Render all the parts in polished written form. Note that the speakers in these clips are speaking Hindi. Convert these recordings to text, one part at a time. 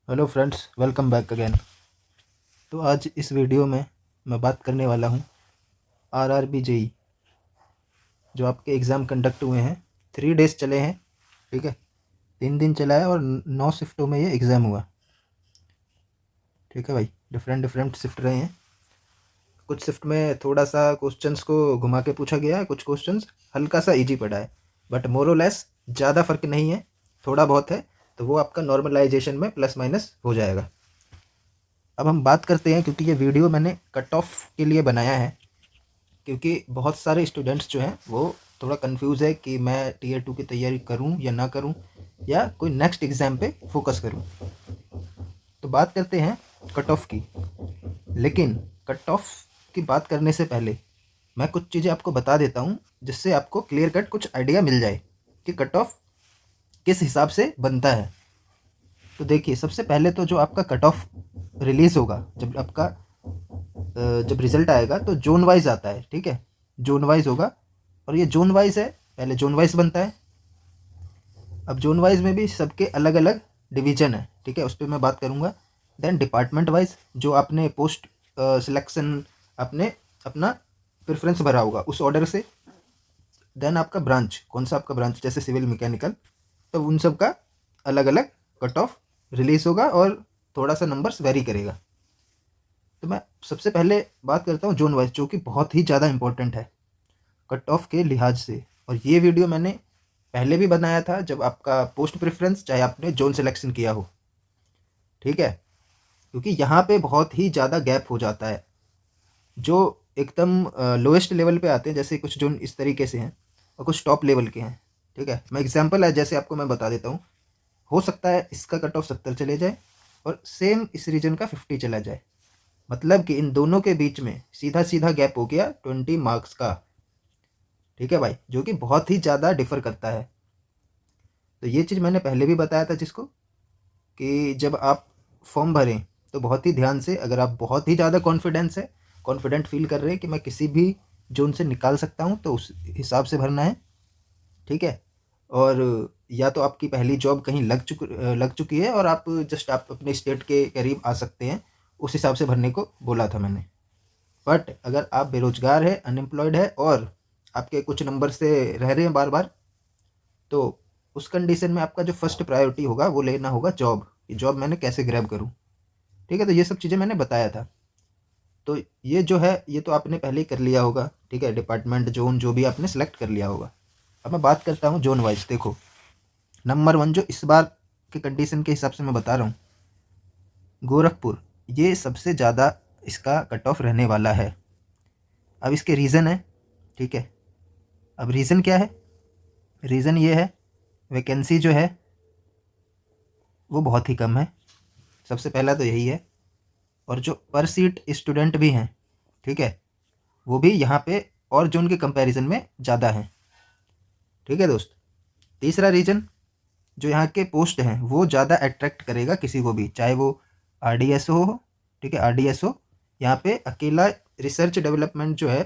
Hello friends, welcome back again. तो आज इस वीडियो में मैं बात करने वाला हूँ आरआरबी जेई, जो आपके एग्ज़ाम कंडक्ट हुए हैं। 3 डेज़ चले हैं, ठीक है। 3 दिन चला है और 9 शिफ्टों में ये एग्ज़ाम हुआ, ठीक है भाई। डिफरेंट डिफरेंट शिफ्ट रहे हैं। कुछ शिफ्ट में थोड़ा सा क्वेश्चंस को घुमा के पूछा गया है, कुछ क्वेश्चंस हल्का सा इजी पड़ा है, बट मोर और लेस ज़्यादा फ़र्क नहीं है, थोड़ा बहुत है। तो वो आपका नॉर्मलाइजेशन में प्लस माइनस हो जाएगा। अब हम बात करते हैं, क्योंकि ये वीडियो मैंने कट ऑफ के लिए बनाया है, क्योंकि बहुत सारे स्टूडेंट्स जो हैं वो थोड़ा कंफ्यूज है कि मैं टीयर 2 की तैयारी करूं या ना करूं, या कोई नेक्स्ट एग्ज़ाम पे फोकस करूं। तो बात करते हैं कट ऑफ की। लेकिन कट ऑफ की बात करने से पहले मैं कुछ चीज़ें आपको बता देता हूं, जिससे आपको क्लियर कट कुछ आइडिया मिल जाए कि कट ऑफ किस हिसाब से बनता है। तो देखिए, सबसे पहले तो जो आपका कट ऑफ रिलीज़ होगा, जब रिज़ल्ट आएगा तो जोन वाइज आता है, ठीक है। जोन वाइज होगा, और ये जोन वाइज है। पहले जोन वाइज बनता है। अब जोन वाइज में भी सबके अलग अलग डिवीजन है, ठीक है, उस पर मैं बात करूँगा। देन डिपार्टमेंट वाइज, जो आपने पोस्ट सिलेक्शन आपने अपना प्रेफरेंस भरा होगा उस ऑर्डर से। देन आपका ब्रांच, कौन सा आपका ब्रांच, जैसे सिविल, मैकेनिकल, तो उन सब का अलग अलग कट ऑफ रिलीज़ होगा और थोड़ा सा नंबर्स वेरी करेगा। तो मैं सबसे पहले बात करता हूँ जोन वाइज, जो कि बहुत ही ज़्यादा इंपॉर्टेंट है कट ऑफ के लिहाज से। और ये वीडियो मैंने पहले भी बनाया था, जब आपका पोस्ट प्रेफरेंस चाहे आपने जोन सिलेक्शन किया हो, ठीक है। क्योंकि यहाँ पे बहुत ही ज़्यादा गैप हो जाता है। जो एकदम लोएस्ट लेवल पे आते हैं, जैसे कुछ जोन इस तरीके से हैं और कुछ टॉप लेवल के हैं, ठीक है। मैं एग्जांपल है जैसे आपको मैं बता देता हूँ। हो सकता है इसका कट ऑफ 70 चले जाए और सेम इस रीजन का 50 चला जाए। मतलब कि इन दोनों के बीच में सीधा सीधा गैप हो गया 20 मार्क्स का, ठीक है भाई, जो कि बहुत ही ज़्यादा डिफर करता है। तो ये चीज़ मैंने पहले भी बताया था जिसको, कि जब आप फॉर्म भरें तो बहुत ही ध्यान से, अगर आप बहुत ही ज़्यादा कॉन्फिडेंट फील कर रहे हैं कि मैं किसी भी जोन से निकाल सकता हूँ, तो उस हिसाब से भरना है, ठीक है। और या तो आपकी पहली जॉब कहीं लग चुकी है और आप अपने स्टेट के करीब आ सकते हैं, उस हिसाब से भरने को बोला था मैंने। बट अगर आप बेरोजगार है, अनएम्प्लॉयड है और आपके कुछ नंबर से रह रहे हैं बार बार, तो उस कंडीशन में आपका जो फर्स्ट प्रायोरिटी होगा वो लेना होगा जॉब। कि जॉब मैंने कैसे ग्रैब करूँ, ठीक है। तो ये सब चीज़ें मैंने बताया था। तो ये जो है, ये तो आपने पहले ही कर लिया होगा, ठीक है। डिपार्टमेंट, जोन, जो भी आपने सेलेक्ट कर लिया होगा। अब मैं बात करता हूँ जोन वाइज। देखो, नंबर 1 जो इस बार के कंडीशन के हिसाब से मैं बता रहा हूँ, गोरखपुर, ये सबसे ज़्यादा इसका कट ऑफ रहने वाला है। अब इसके रीज़न है, ठीक है। अब रीज़न क्या है? रीज़न ये है, वैकेंसी जो है वो बहुत ही कम है। सबसे पहला तो यही है। और जो पर सीट स्टूडेंट भी हैं, ठीक है, वो भी यहाँ पे और जोन के कंपैरिजन में ज़्यादा हैं, ठीक है दोस्त। तीसरा रीज़न, जो यहाँ के पोस्ट हैं वो ज़्यादा अट्रैक्ट करेगा किसी को भी, चाहे वो आरडीएसओ हो, ठीक है। आरडीएसओ यहाँ पे अकेला रिसर्च डेवलपमेंट जो है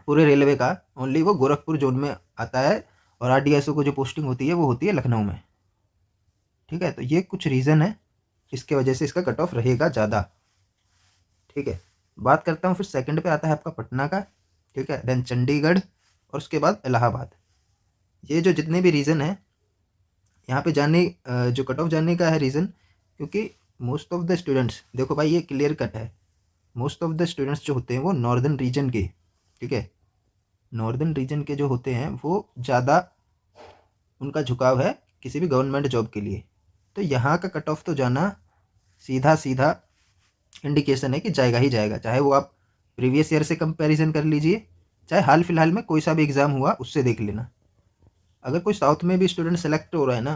पूरे रेलवे का, ओनली वो गोरखपुर जोन में आता है। और आरडीएसओ को जो पोस्टिंग होती है वो होती है लखनऊ में, ठीक है। तो ये कुछ रीज़न है, इसके वजह से इसका कट ऑफ रहेगा ज़्यादा, ठीक है। बात करता हूँ फिर सेकंड पे आता है आपका पटना का, ठीक है। देन चंडीगढ़ और उसके बाद इलाहाबाद। ये जो जितने भी रीज़न है यहाँ पे जाने, जो कट ऑफ जाने का है रीज़न, क्योंकि मोस्ट ऑफ द स्टूडेंट्स, देखो भाई ये क्लियर कट है, मोस्ट ऑफ द स्टूडेंट्स जो होते हैं वो नॉर्दर्न रीजन के, ठीक है। नॉर्दर्न रीजन के जो होते हैं वो ज़्यादा उनका झुकाव है किसी भी गवर्नमेंट जॉब के लिए। तो यहाँ का कट ऑफ तो जाना सीधा सीधा इंडिकेशन है कि जाएगा ही जाएगा। चाहे वो आप प्रीवियस ईयर से कंपैरिजन कर लीजिए, चाहे हाल फिलहाल में कोई सा भी एग्ज़ाम हुआ उससे देख लेना। अगर कोई साउथ में भी स्टूडेंट सेलेक्ट हो रहा है ना,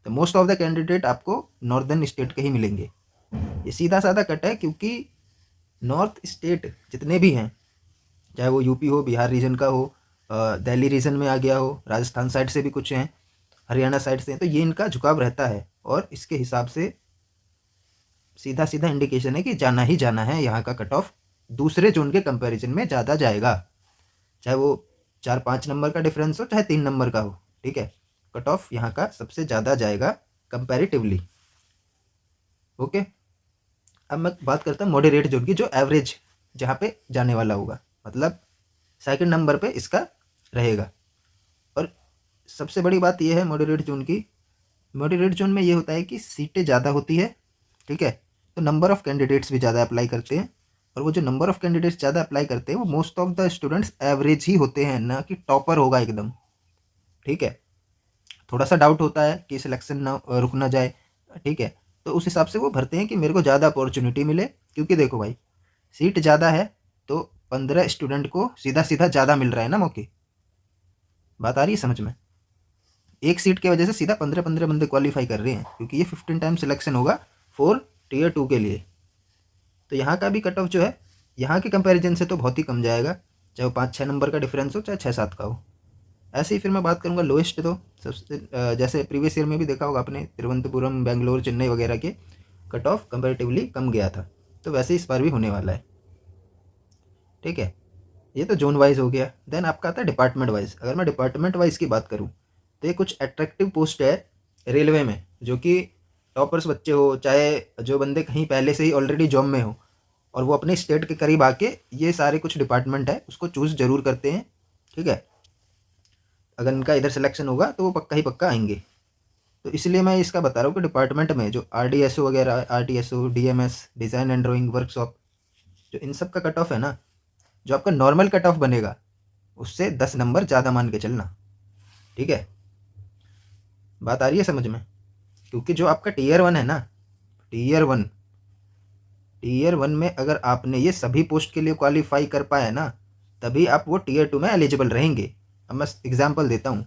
तो मोस्ट ऑफ द कैंडिडेट आपको नॉर्दर्न स्टेट के ही मिलेंगे। ये सीधा साधा कट है, क्योंकि नॉर्थ स्टेट जितने भी हैं, चाहे वो यूपी हो, बिहार रीजन का हो, दिल्ली रीजन में आ गया हो, राजस्थान साइड से भी कुछ हैं, हरियाणा साइड से हैं, तो ये इनका झुकाव रहता है। और इसके हिसाब से सीधा सीधा इंडिकेशन है कि जाना ही जाना है, यहाँ का कट ऑफ दूसरे जोन के कंपैरिजन में ज़्यादा जाएगा। चाहे वो 4-5 नंबर का डिफरेंस हो, चाहे 3 नंबर का हो, ठीक है। कट ऑफ यहाँ का सबसे ज़्यादा जाएगा कंपैरेटिवली। ओके। अब मैं बात करता हूँ मॉडरेट जोन की, जो एवरेज जहाँ पे जाने वाला होगा, मतलब सेकंड नंबर पे इसका रहेगा। और सबसे बड़ी बात यह है मॉडरेट जोन की, मॉडरेट जोन में ये होता है कि सीटें ज़्यादा होती है, ठीक है, तो नंबर ऑफ़ कैंडिडेट्स भी ज़्यादा अप्लाई करते हैं। और वो जो नंबर ऑफ़ कैंडिडेट्स ज़्यादा अप्लाई करते हैं वो most of the students average ही होते हैं, ना कि टॉपर होगा एकदम, ठीक है। थोड़ा सा डाउट होता है कि सिलेक्शन ना रुक ना जाए, ठीक है, तो उस हिसाब से वो भरते हैं कि मेरे को ज़्यादा अपॉर्चुनिटी मिले। क्योंकि देखो भाई, सीट ज़्यादा है तो 15 स्टूडेंट को सीधा सीधा ज़्यादा मिल रहा है ना मौके। बात आ रही है समझ में? एक सीट की वजह से सीधा 15 बंदे क्वालिफाई कर रहे हैं, क्योंकि ये 15 टाइम सिलेक्शन होगा फॉर टियर 2 के लिए। तो यहाँ का भी कट ऑफ जो है यहाँ के कंपैरिजन से तो बहुत ही कम जाएगा, चाहे वो 5-6 नंबर का डिफरेंस हो, चाहे 6-7 का हो। ऐसे ही फिर मैं बात करूँगा लोएस्ट, तो सबसे जैसे प्रीवियस ईयर में भी देखा होगा आपने, तिरुवनंतपुरम, बेंगलोर, चेन्नई वगैरह के कट ऑफ कंपेरेटिवली कम गया था, तो वैसे इस बार भी होने वाला है, ठीक है। ये तो जोन वाइज हो गया। देन आपका आता है डिपार्टमेंट वाइज। अगर मैं डिपार्टमेंट वाइज की बात करूँ तो ये कुछ अट्रैक्टिव पोस्ट है रेलवे में, जो कि टॉपर्स बच्चे हो, चाहे जो बंदे कहीं पहले से ही ऑलरेडी जॉब में हो और वो अपने स्टेट के करीब आके ये सारे कुछ डिपार्टमेंट है उसको चूज़ जरूर करते हैं, ठीक है। अगर इनका इधर सिलेक्शन होगा तो वो पक्का ही पक्का आएंगे। तो इसलिए मैं इसका बता रहा हूँ कि डिपार्टमेंट में जो RDSO वगैरह, RTSO, DMS, design and drawing workshop, जो इन सब का कट ऑफ है ना, जो आपका नॉर्मल कट ऑफ बनेगा उससे 10 नंबर ज़्यादा मान के चलना, ठीक है। बात आ रही है समझ में? क्योंकि जो आपका टीयर 1 है ना, टीयर 1 में अगर आपने ये सभी पोस्ट के लिए क्वालिफाई कर पाया ना, तभी आप वो टीयर 2 में एलिजिबल रहेंगे। अब मैं एग्जांपल देता हूँ,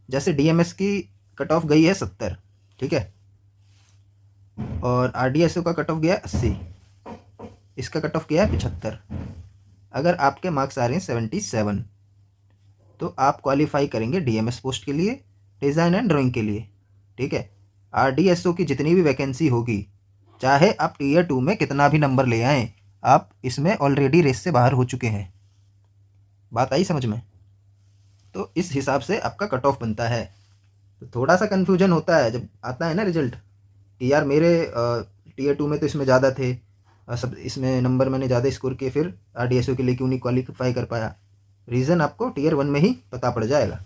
जैसे DMS की कट ऑफ गई है 70, ठीक है, और RDSO का कट ऑफ गया 80, इसका कट ऑफ गया है 75। अगर आपके मार्क्स आ रहे हैं 77, तो आप क्वालिफाई करेंगे DMS पोस्ट के लिए, डिज़ाइन एंड ड्राइंग के लिए, ठीक है। RDSO की जितनी भी वैकेंसी होगी, चाहे आप टीयर 2 में कितना भी नंबर ले आएँ, आप इसमें ऑलरेडी रेस से बाहर हो चुके हैं। बात आई समझ में? तो इस हिसाब से आपका कट ऑफ बनता है। तो थोड़ा सा कन्फ्यूजन होता है जब आता है ना रिजल्ट कि यार मेरे टीयर 2 में तो इसमें ज़्यादा थे, सब इसमें नंबर मैंने ज़्यादा स्कोर किए, फिर RDSO के लिए क्यों नहीं क्वालिफाई कर पाया। रीज़न आपको टीयर 1 में ही पता पड़ जाएगा।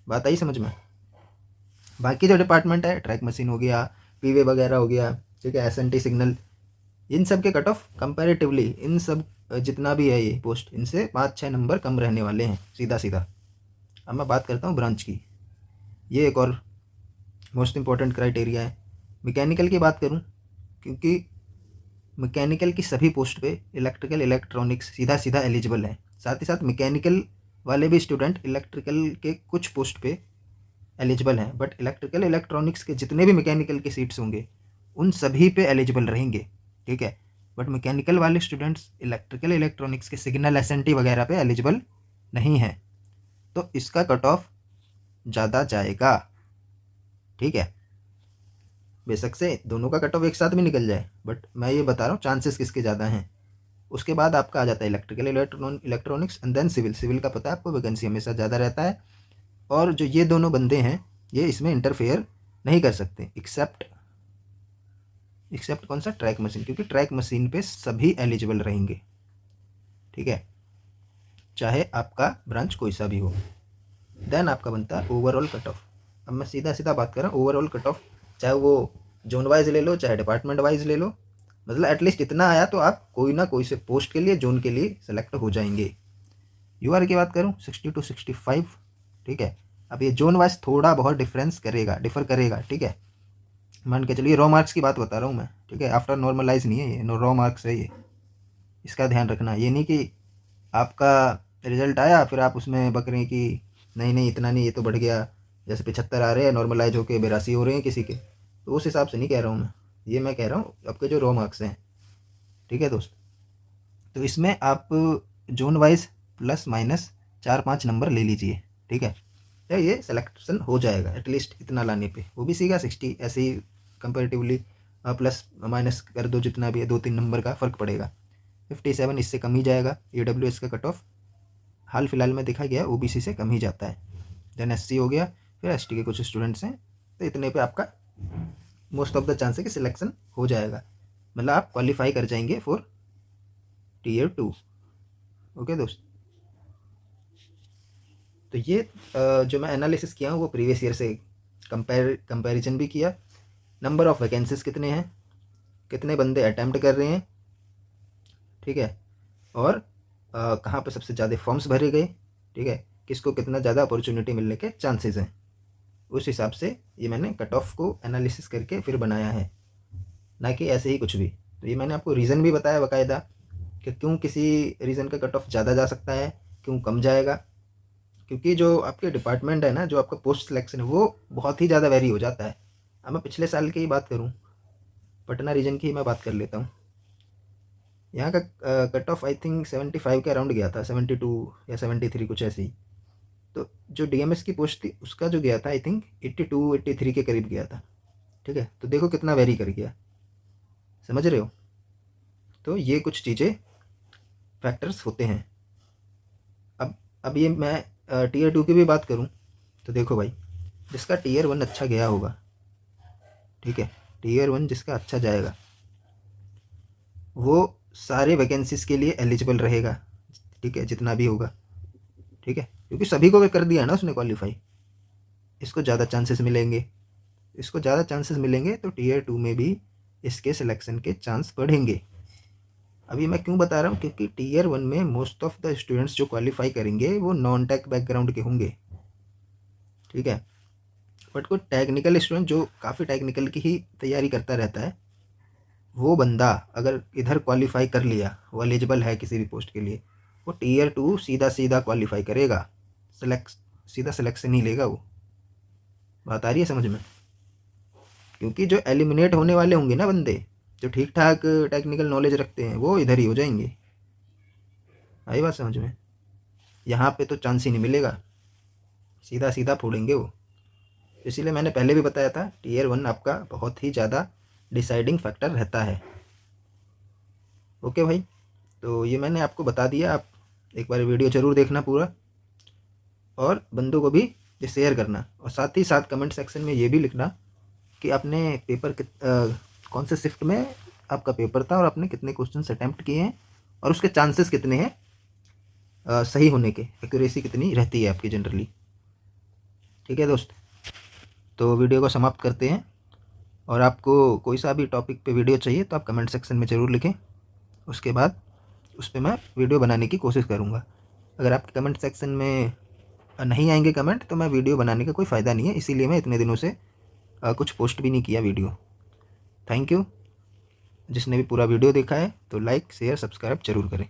बात आई समझ में? बाकी जो डिपार्टमेंट है, ट्रैक मशीन हो गया, पीवे वगैरह हो गया, ठीक है, SNT सिग्नल, इन सब के कट ऑफ कंपैरेटिवली इन सब जितना भी है ये पोस्ट, इनसे 5-6 नंबर कम रहने वाले हैं सीधा सीधा। अब मैं बात करता हूँ ब्रांच की। ये एक और मोस्ट इम्पॉर्टेंट क्राइटेरिया है। मैकेनिकल की बात करूँ, क्योंकि मैकेनिकल की सभी पोस्ट पे इलेक्ट्रिकल, इलेक्ट्रॉनिक्स सीधा सीधा एलिजिबल है। साथ ही साथ मैकेनिकल वाले भी स्टूडेंट इलेक्ट्रिकल के कुछ पोस्ट पे एलिजिबल हैं, बट इलेक्ट्रिकल, इलेक्ट्रॉनिक्स के जितने भी मैकेनिकल के सीट्स होंगे उन सभी पे एलिजिबल रहेंगे, ठीक है। बट मैकेनिकल वाले स्टूडेंट्स इलेक्ट्रिकल, इलेक्ट्रॉनिक्स के सिग्नल, SNT वगैरह पे एलिजिबल नहीं है, तो इसका कट ऑफ ज़्यादा जाएगा, ठीक है। बेशक से दोनों का कट ऑफ एक साथ भी निकल जाए, बट मैं ये बता रहा हूँ चांसेस किसके ज़्यादा हैं। उसके बाद आपका आ जाता है electrical, electronics and then civil. Civil का पता है आपको, वैकेंसी हमेशा ज़्यादा रहता है, और जो ये दोनों बंदे हैं ये इसमें इंटरफेयर नहीं कर सकते, एक्सेप्ट कौन सा, ट्रैक मशीन, क्योंकि ट्रैक मशीन पे सभी एलिजिबल रहेंगे, ठीक है, चाहे आपका ब्रांच कोई सा भी हो। देन आपका बनता है ओवरऑल कट ऑफ। अब मैं सीधा सीधा बात कर रहा हूँ ओवरऑल कट ऑफ, चाहे वो जोन वाइज ले लो, चाहे डिपार्टमेंट वाइज ले लो, मतलब एटलीस्ट इतना आया तो आप कोई ना कोई से पोस्ट के लिए, जोन के लिए सेलेक्ट हो जाएंगे। UR की बात करूँ 60 to 65, ठीक है। अब ये जोन वाइज थोड़ा बहुत डिफर करेगा, ठीक है। मान के चलिए रॉ मार्क्स की बात बता रहा हूँ मैं, ठीक है, आफ्टर नॉर्मलाइज नहीं है ये, रॉ मार्क्स है ये, इसका ध्यान रखना। ये नहीं कि आपका रिजल्ट आया फिर आप उसमें बक रहे हैं कि नहीं नहीं इतना नहीं, ये तो बढ़ गया, जैसे 75 आ रहे हैं, नॉर्मलाइज होके 82 हो रहे हैं किसी के, तो उस हिसाब से नहीं कह रहा हूँ मैं। ये मैं कह रहा हूँ आपके जो रॉ मार्क्स हैं, ठीक है दोस्त। तो इसमें आप zone wise plus minus 4-5 number ले लीजिए, ठीक है, तो ये सिलेक्शन हो जाएगा एटलीस्ट इतना लाने पे। OBC का 60 ऐसे ही कंपेरेटिवली प्लस माइनस कर दो, जितना भी है 2-3 नंबर का फ़र्क पड़ेगा। 57 इससे कम ही जाएगा। AWS का कट ऑफ हाल फिलहाल में देखा गया OBC से कम ही जाता है। देन SC हो गया, फिर ST के कुछ स्टूडेंट्स हैं, तो इतने पे आपका मोस्ट ऑफ द चांस है कि सिलेक्शन हो जाएगा, मतलब आप क्वालिफाई कर जाएंगे फॉर टीयर 2। ओके दोस्त, तो ये जो मैं एनालिसिस किया हूँ वो प्रीवियस ईयर से कंपैरिजन भी किया। नंबर ऑफ़ वैकेंसीज कितने हैं, कितने बंदे अटैम्प्ट कर रहे हैं, ठीक है, और कहाँ पर सबसे ज़्यादा फॉर्म्स भरे गए, ठीक है, किसको कितना ज़्यादा अपॉर्चुनिटी मिलने के चांसेस हैं, उस हिसाब से ये मैंने कट ऑफ को एनालिसिस करके फिर बनाया है, ना कि ऐसे ही कुछ भी। तो ये मैंने आपको रीज़न भी बताया बाकायदा कि क्यों किसी रीज़न का कट ऑफ ज़्यादा जा सकता है, क्यों कम जाएगा, क्योंकि जो आपके डिपार्टमेंट है ना, जो आपका पोस्ट सिलेक्शन है वो बहुत ही ज़्यादा वेरी हो जाता है। अब मैं पिछले साल की ही बात करूँ, पटना रीजन की ही मैं बात कर लेता हूँ। यहाँ का कट ऑफ आई थिंक 75 के अराउंड गया था, 72 या 73 कुछ ऐसे ही। तो जो डीएमएस की पोस्ट थी उसका जो गया था आई थिंक 82 83 के करीब गया था, ठीक है। तो देखो कितना वेरी कर गया, समझ रहे हो। तो ये कुछ चीज़ें फैक्टर्स होते हैं। अब ये मैं टीयर 2 की भी बात करूँ तो देखो भाई, जिसका टीयर 1 अच्छा गया होगा, ठीक है, टीयर 1 जिसका अच्छा जाएगा वो सारे वैकेंसीज़ के लिए एलिजिबल रहेगा, ठीक है, जितना भी होगा, ठीक है, क्योंकि सभी को कर दिया ना उसने क्वालिफाई। इसको ज़्यादा चांसेस मिलेंगे, इसको ज़्यादा चांसेस मिलेंगे, तो टीयर 2 में भी इसके सिलेक्शन के चांस बढ़ेंगे। अभी मैं क्यों बता रहा हूँ, क्योंकि टीयर 1 में मोस्ट ऑफ द स्टूडेंट्स जो क्वालिफाई करेंगे वो नॉन टेक बैकग्राउंड के होंगे, ठीक है। बट कोई टेक्निकल स्टूडेंट जो काफ़ी टेक्निकल की ही तैयारी करता रहता है, वो बंदा अगर इधर क्वालिफाई कर लिया, वो एलिजिबल है किसी भी पोस्ट के लिए, वो टीयर 2 सीधा सीधा क्वालिफाई करेगा, सीधा सिलेक्शन ही लेगा वो। बात आ रही है समझ में। क्योंकि जो एलिमिनेट होने वाले होंगे ना बंदे, जो ठीक ठाक टेक्निकल नॉलेज रखते हैं, वो इधर ही हो जाएंगे। आई बात समझ में। यहाँ पे तो चांस ही नहीं मिलेगा, सीधा सीधा फोड़ेंगे वो। इसीलिए मैंने पहले भी बताया था, टीयर 1 आपका बहुत ही ज़्यादा डिसाइडिंग फैक्टर रहता है। ओके भाई, तो ये मैंने आपको बता दिया। आप एक बार वीडियो ज़रूर देखना पूरा, और बंदों को भी ये शेयर करना, और साथ ही साथ कमेंट सेक्शन में ये भी लिखना कि आपने पेपर कौन से शिफ्ट में आपका पेपर था, और आपने कितने क्वेश्चन अटैम्प्ट किए हैं, और उसके चांसेस कितने हैं सही होने के, एक्यूरेसी कितनी रहती है आपकी जनरली। ठीक है दोस्त, तो वीडियो को समाप्त करते हैं। और आपको कोई सा भी टॉपिक पे वीडियो चाहिए तो आप कमेंट सेक्शन में ज़रूर लिखें, उसके बाद उस पर मैं वीडियो बनाने की कोशिश करूँगा। अगर आपके कमेंट सेक्शन में नहीं आएंगे कमेंट, तो मैं वीडियो बनाने का कोई फ़ायदा नहीं है, इसीलिए मैं इतने दिनों से कुछ पोस्ट भी नहीं किया वीडियो। Thank you. जिसने भी पूरा वीडियो देखा है तो लाइक शेयर सब्सक्राइब ज़रूर करें।